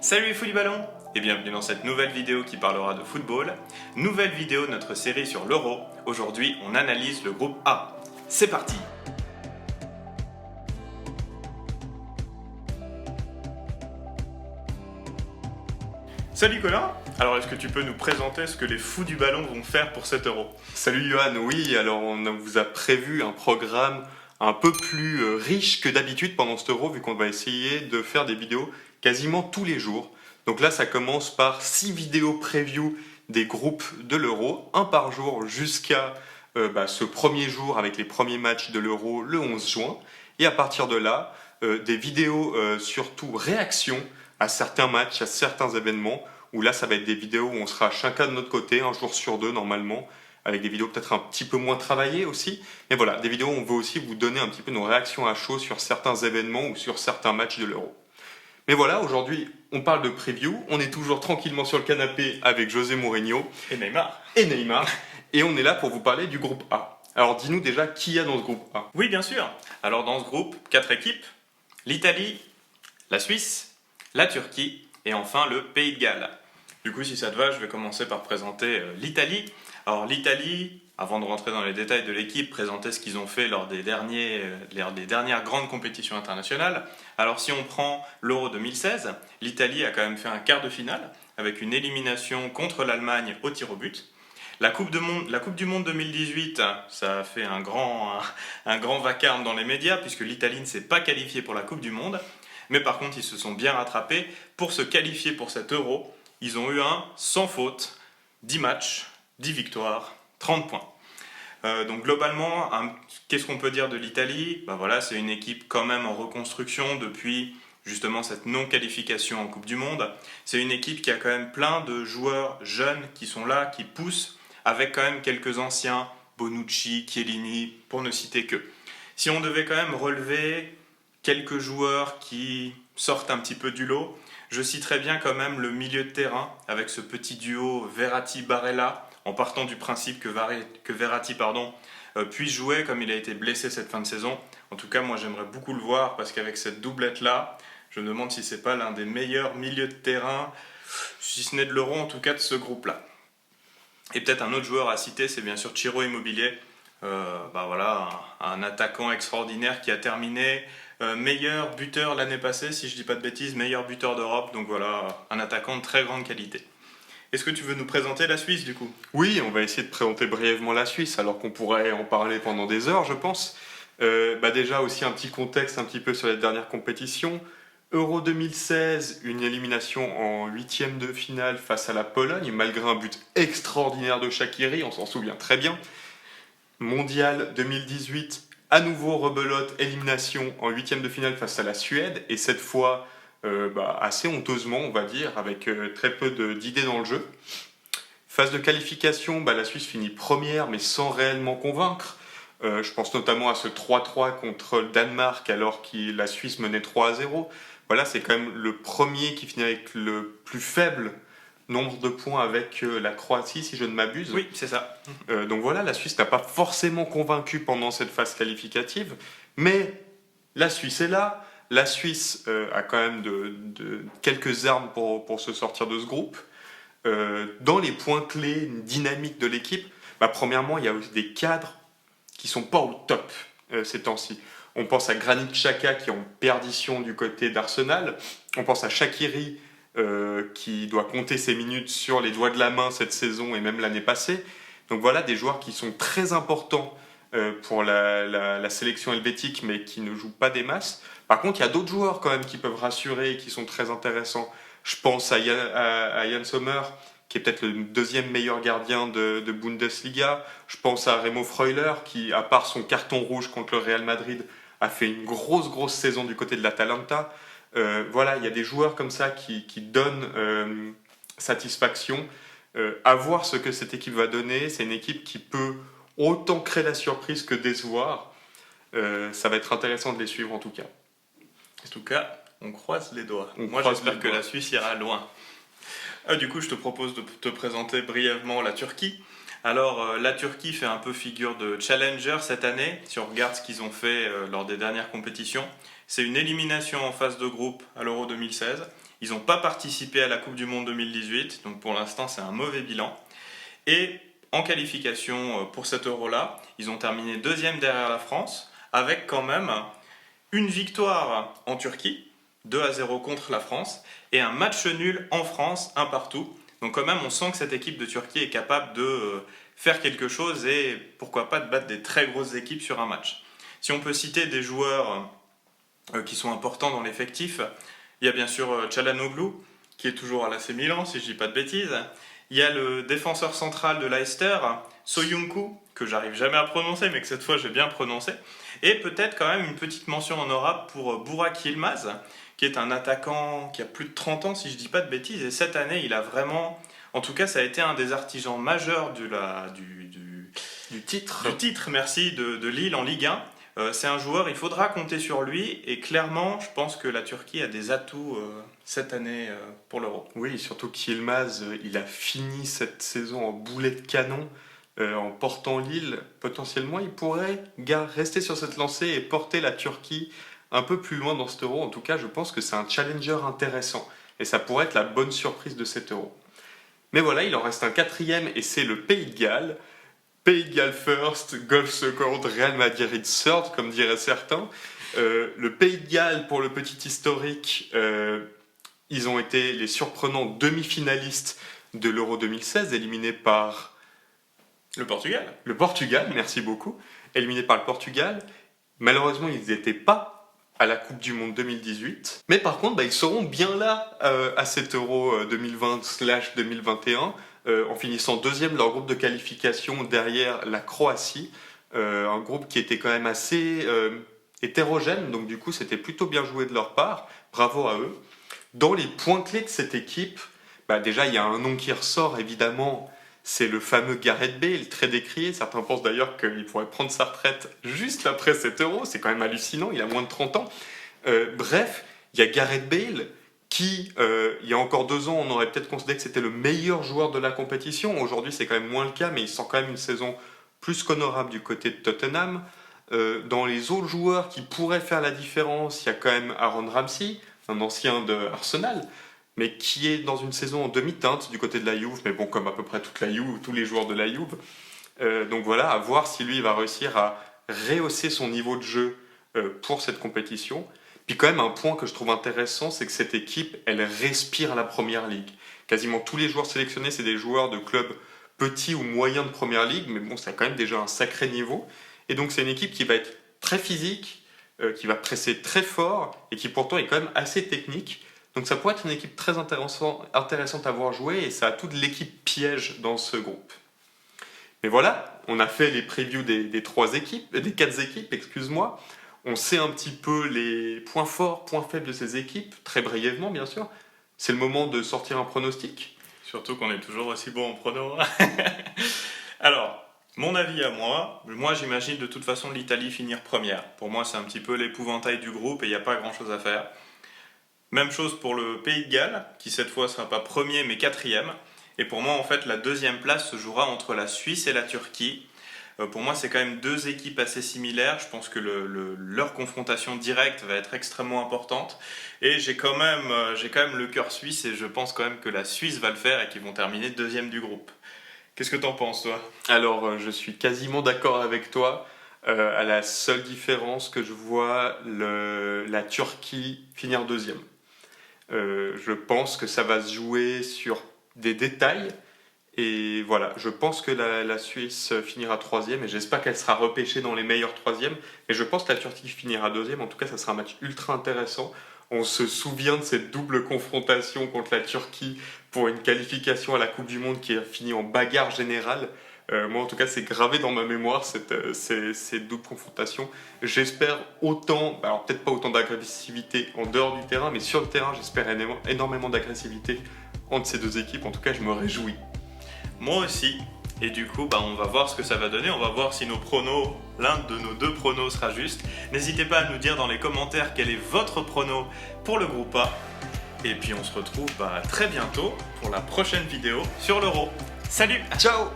Salut les footballons et bienvenue dans cette nouvelle vidéo qui parlera de football. Nouvelle vidéo de notre série sur l'Euro. Aujourd'hui, on analyse le groupe A. C'est parti! Salut Colin! Alors est-ce que tu peux nous présenter ce que les fous du ballon vont faire pour cet Euro? Salut Johan, oui, alors on vous a prévu un programme un peu plus riche que d'habitude pendant cet Euro, vu qu'on va essayer de faire des vidéos quasiment tous les jours. Donc là, ça commence par 6 vidéos preview des groupes de l'Euro, un par jour jusqu'à ce premier jour avec les premiers matchs de l'Euro le 11 juin. Et à partir de là, des vidéos surtout réactions à certains matchs, à certains événements, où là, ça va être des vidéos où on sera chacun de notre côté, un jour sur deux normalement, avec des vidéos peut-être un petit peu moins travaillées aussi. Mais voilà, des vidéos où on veut aussi vous donner un petit peu nos réactions à chaud sur certains événements ou sur certains matchs de l'Euro. Mais voilà, aujourd'hui, on parle de preview. On est toujours tranquillement sur le canapé avec José Mourinho. Et Neymar. Et on est là pour vous parler du groupe A. Alors dis-nous déjà qui y a dans ce groupe A. Oui, bien sûr. Alors dans ce groupe, 4 équipes. L'Italie, la Suisse, la Turquie et enfin le Pays de Galles. Du coup, si ça te va, je vais commencer par présenter l'Italie. Alors l'Italie, avant de rentrer dans les détails de l'équipe, présenter ce qu'ils ont fait lors des dernières grandes compétitions internationales. Alors si on prend l'Euro 2016, l'Italie a quand même fait un quart de finale avec une élimination contre l'Allemagne au tir au but. La Coupe du Monde 2018, ça a fait un grand vacarme dans les médias puisque l'Italie ne s'est pas qualifiée pour la Coupe du Monde. Mais par contre, ils se sont bien rattrapés pour se qualifier pour cet Euro. Ils ont eu un sans faute, 10 matchs, 10 victoires, 30 points. Donc globalement, qu'est-ce qu'on peut dire de l'Italie ? Voilà, c'est une équipe quand même en reconstruction depuis justement cette non-qualification en Coupe du Monde. C'est une équipe qui a quand même plein de joueurs jeunes qui sont là, qui poussent, avec quand même quelques anciens, Bonucci, Chiellini, pour ne citer que. Si on devait quand même relever quelques joueurs qui sortent un petit peu du lot, je citerais bien quand même le milieu de terrain avec ce petit duo Verratti-Barella, en partant du principe que Verratti puisse jouer comme il a été blessé cette fin de saison. En tout cas, moi j'aimerais beaucoup le voir parce qu'avec cette doublette-là, je me demande si c'est pas l'un des meilleurs milieux de terrain, si ce n'est de l'Euro en tout cas de ce groupe-là. Et peut-être un autre joueur à citer, c'est bien sûr Ciro Immobile. Un attaquant extraordinaire qui a terminé meilleur buteur l'année passée, si je dis pas de bêtises, meilleur buteur d'Europe. Donc voilà, un attaquant de très grande qualité. Est-ce que tu veux nous présenter la Suisse du coup ? Oui, on va essayer de présenter brièvement la Suisse, alors qu'on pourrait en parler pendant des heures, je pense. Déjà aussi un petit contexte un petit peu sur les dernières compétitions. Euro 2016, une élimination en huitième de finale face à la Pologne, malgré un but extraordinaire de Shaqiri, on s'en souvient très bien. Mondial 2018, à nouveau rebelote, élimination en huitième de finale face à la Suède, et cette fois assez honteusement, on va dire, avec très peu d'idées dans le jeu. Phase de qualification, la Suisse finit première, mais sans réellement convaincre. Je pense notamment à ce 3-3 contre le Danemark, alors que la Suisse menait 3-0. Voilà, c'est quand même le premier qui finit avec le plus faible nombre de points avec la Croatie, si je ne m'abuse. Oui, c'est ça. Donc voilà, la Suisse n'a pas forcément convaincu pendant cette phase qualificative, mais la Suisse est là. La Suisse a quand même quelques armes pour se sortir de ce groupe. Dans les points clés, dynamiques de l'équipe, premièrement, il y a aussi des cadres qui sont pas au top ces temps-ci. On pense à Granit Xhaka qui est en perdition du côté d'Arsenal. On pense à Shaqiri qui doit compter ses minutes sur les doigts de la main cette saison et même l'année passée. Donc voilà, des joueurs qui sont très importants pour la sélection helvétique mais qui ne jouent pas des masses. Par contre, il y a d'autres joueurs quand même qui peuvent rassurer et qui sont très intéressants. Je pense à Yann Sommer, qui est peut-être le deuxième meilleur gardien de Bundesliga. Je pense à Remo Freuler, qui, à part son carton rouge contre le Real Madrid, a fait une grosse saison du côté de l'Atalanta. Voilà, il y a des joueurs comme ça qui donnent satisfaction. À voir ce que cette équipe va donner. C'est une équipe qui peut autant créer la surprise que décevoir. Ça va être intéressant de les suivre en tout cas. En tout cas, on croise les doigts. Moi, j'espère que la Suisse ira loin. Du coup, je te propose de te présenter brièvement la Turquie. Alors, la Turquie fait un peu figure de challenger cette année, si on regarde ce qu'ils ont fait lors des dernières compétitions. C'est une élimination en phase de groupe à l'Euro 2016. Ils n'ont pas participé à la Coupe du Monde 2018, donc pour l'instant c'est un mauvais bilan. Et en qualification pour cet Euro-là, ils ont terminé deuxième derrière la France, avec quand même une victoire en Turquie, 2-0 contre la France, et un match nul en France, un partout. Donc quand même, on sent que cette équipe de Turquie est capable de faire quelque chose et pourquoi pas de battre des très grosses équipes sur un match. Si on peut citer des joueurs qui sont importants dans l'effectif, il y a bien sûr Çalhanoğlu, qui est toujours à l'AC Milan, si je ne dis pas de bêtises. Il y a le défenseur central de Leicester, Soyuncu, que j'arrive jamais à prononcer, mais que cette fois j'ai bien prononcé. Et peut-être quand même une petite mention honorable pour Burak Yılmaz, qui est un attaquant qui a plus de 30 ans, si je ne dis pas de bêtises. Et cette année, il a vraiment... En tout cas, ça a été un des artisans majeurs du titre, merci, de Lille en Ligue 1. C'est un joueur, il faudra compter sur lui. Et clairement, je pense que la Turquie a des atouts cette année pour l'Euro. Oui, surtout qu'Yılmaz, il a fini cette saison en boulet de canon. En portant Lille, potentiellement, il pourrait rester sur cette lancée et porter la Turquie un peu plus loin dans cet Euro. En tout cas, je pense que c'est un challenger intéressant. Et ça pourrait être la bonne surprise de cet Euro. Mais voilà, il en reste un quatrième et c'est le Pays de Galles. Pays de Galles first, Golf second, Real Madrid third, comme diraient certains. Le Pays de Galles, pour le petit historique, ils ont été les surprenants demi-finalistes de l'Euro 2016, éliminés par... Le Portugal. Le Portugal, merci beaucoup. Éliminés par le Portugal. Malheureusement, ils n'étaient pas à la Coupe du Monde 2018. Mais par contre, ils seront bien là à cet Euro 2020/2021, en finissant deuxième de leur groupe de qualification derrière la Croatie. Un groupe qui était quand même assez hétérogène, donc du coup, c'était plutôt bien joué de leur part. Bravo à eux. Dans les points clés de cette équipe, déjà, il y a un nom qui ressort, évidemment. C'est le fameux Gareth Bale, très décrié. Certains pensent d'ailleurs qu'il pourrait prendre sa retraite juste après cet Euro. C'est quand même hallucinant, il a moins de 30 ans. Bref, il y a Gareth Bale qui, il y a encore 2 ans, on aurait peut-être considéré que c'était le meilleur joueur de la compétition. Aujourd'hui, c'est quand même moins le cas, mais il sort quand même une saison plus qu'honorable du côté de Tottenham. Dans les autres joueurs qui pourraient faire la différence, il y a quand même Aaron Ramsey, un ancien de Arsenal, mais qui est dans une saison en demi-teinte du côté de la Juve, mais bon, comme à peu près toute la Juve, tous les joueurs de la Juve. Donc voilà, à voir si lui va réussir à rehausser son niveau de jeu pour cette compétition. Puis quand même, un point que je trouve intéressant, c'est que cette équipe, elle respire la Première Ligue. Quasiment tous les joueurs sélectionnés, c'est des joueurs de clubs petits ou moyens de Première Ligue, mais bon, ça a quand même déjà un sacré niveau. Et donc c'est une équipe qui va être très physique, qui va presser très fort, et qui pourtant est quand même assez technique. Donc ça pourrait être une équipe très intéressante à voir jouer et ça a toute l'équipe piège dans ce groupe. Mais voilà, on a fait les previews des 4 équipes, excuse-moi. On sait un petit peu les points forts, points faibles de ces équipes, très brièvement bien sûr. C'est le moment de sortir un pronostic. Surtout qu'on est toujours aussi bon en prono. Alors, mon avis à moi j'imagine de toute façon l'Italie finir première. Pour moi c'est un petit peu l'épouvantail du groupe et il n'y a pas grand chose à faire. Même chose pour le Pays de Galles, qui cette fois ne sera pas premier mais 4e. Et pour moi, en fait, la 2e place se jouera entre la Suisse et la Turquie. Pour moi, c'est quand même 2 équipes assez similaires. Je pense que leur confrontation directe va être extrêmement importante. Et j'ai quand même le cœur suisse et je pense quand même que la Suisse va le faire et qu'ils vont terminer 2e du groupe. Qu'est-ce que t'en penses, toi ? Alors, je suis quasiment d'accord avec toi. À la seule différence que je vois la Turquie finir 2e. Je pense que ça va se jouer sur des détails et voilà, je pense que la Suisse finira 3e et j'espère qu'elle sera repêchée dans les meilleurs 3e et je pense que la Turquie finira 2e. En tout cas, ça sera un match ultra intéressant. On se souvient de cette double confrontation contre la Turquie pour une qualification à la Coupe du Monde qui a fini en bagarre générale. Moi, en tout cas, c'est gravé dans ma mémoire, ces doubles confrontations. J'espère autant, alors peut-être pas autant d'agressivité en dehors du terrain, mais sur le terrain, j'espère énormément d'agressivité entre ces 2 équipes. En tout cas, je me réjouis. Moi aussi. Et du coup, on va voir ce que ça va donner. On va voir si l'un de nos 2 pronos sera juste. N'hésitez pas à nous dire dans les commentaires quel est votre prono pour le groupe A. Et puis, on se retrouve très bientôt pour la prochaine vidéo sur l'Euro. Salut ! Ciao !